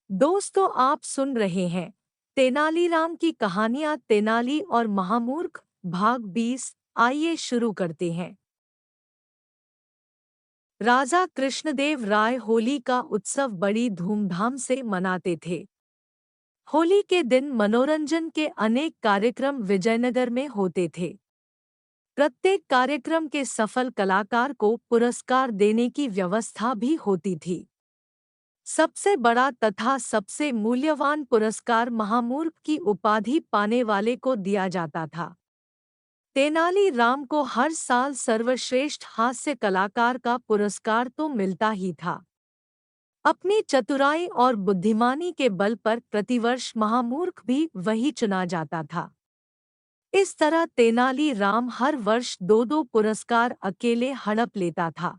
दोस्तों, आप सुन रहे हैं तेनालीराम की कहानियां तेनाली और महामूर्ख भाग 20। आइए शुरू करते हैं। राजा कृष्णदेव राय होली का उत्सव बड़ी धूमधाम से मनाते थे। होली के दिन मनोरंजन के अनेक कार्यक्रम विजयनगर में होते थे। प्रत्येक कार्यक्रम के सफल कलाकार को पुरस्कार देने की व्यवस्था भी होती थी। सबसे बड़ा तथा सबसे मूल्यवान पुरस्कार महामूर्ख की उपाधि पाने वाले को दिया जाता था। तेनाली राम को हर साल सर्वश्रेष्ठ हास्य कलाकार का पुरस्कार तो मिलता ही था। अपनी चतुराई और बुद्धिमानी के बल पर प्रतिवर्ष महामूर्ख भी वही चुना जाता था। इस तरह तेनाली राम हर वर्ष दो दो पुरस्कार अकेले हड़प लेता था।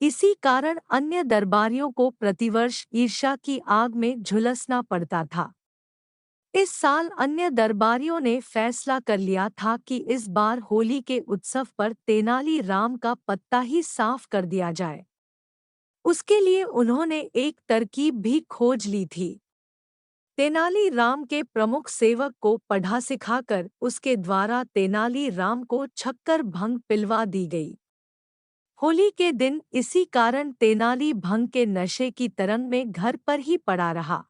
इसी कारण अन्य दरबारियों को प्रतिवर्ष ईर्ष्या की आग में झुलसना पड़ता था। इस साल अन्य दरबारियों ने फैसला कर लिया था कि इस बार होली के उत्सव पर तेनाली राम का पत्ता ही साफ कर दिया जाए। उसके लिए उन्होंने एक तरकीब भी खोज ली थी। तेनाली राम के प्रमुख सेवक को पढ़ा सिखाकर उसके द्वारा तेनाली राम को छक्कर भंग पिलवा दी गई। होली के दिन इसी कारण तेनाली भंग के नशे की तरंग में घर पर ही पड़ा रहा।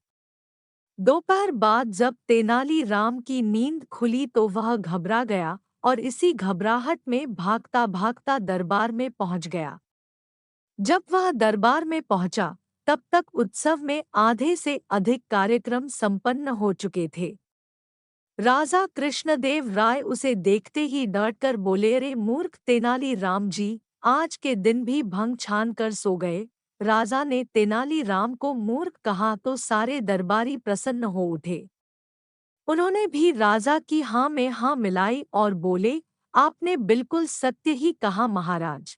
दोपहर बाद जब तेनाली राम की नींद खुली तो वह घबरा गया और इसी घबराहट में भागता भागता दरबार में पहुंच गया। जब वह दरबार में पहुंचा तब तक उत्सव में आधे से अधिक कार्यक्रम संपन्न हो चुके थे। राजा कृष्णदेव राय उसे देखते ही डरकर बोले, अरे मूर्ख तेनाली राम जी, आज के दिन भी भंग छान कर सो गए। राजा ने तेनाली राम को मूर्ख कहा तो सारे दरबारी प्रसन्न हो उठे। उन्होंने भी राजा की हाँ में हाँ मिलाई और बोले, आपने बिल्कुल सत्य ही कहा महाराज।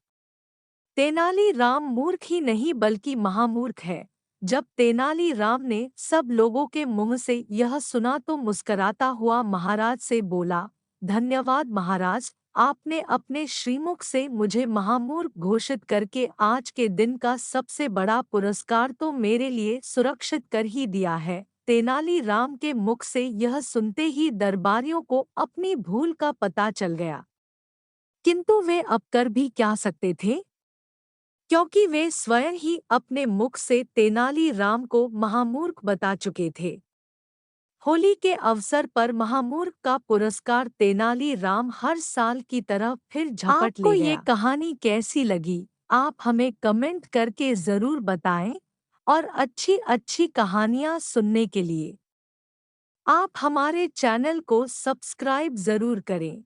तेनाली राम मूर्ख ही नहीं बल्कि महामूर्ख है। जब तेनाली राम ने सब लोगों के मुंह से यह सुना तो मुस्कराता हुआ महाराज से बोला, धन्यवाद महाराज, आपने अपने श्रीमुख से मुझे महामूर्ख घोषित करके आज के दिन का सबसे बड़ा पुरस्कार तो मेरे लिए सुरक्षित कर ही दिया है। तेनाली राम के मुख से यह सुनते ही दरबारियों को अपनी भूल का पता चल गया, किंतु वे अब कर भी क्या सकते थे, क्योंकि वे स्वयं ही अपने मुख से तेनाली राम को महामूर्ख बता चुके थे। होली के अवसर पर महामूर्ख का पुरस्कार तेनाली राम हर साल की तरह फिर झपट ले गया। आपको ये कहानी कैसी लगी, आप हमें कमेंट करके ज़रूर बताएं और अच्छी अच्छी कहानियाँ सुनने के लिए आप हमारे चैनल को सब्सक्राइब ज़रूर करें।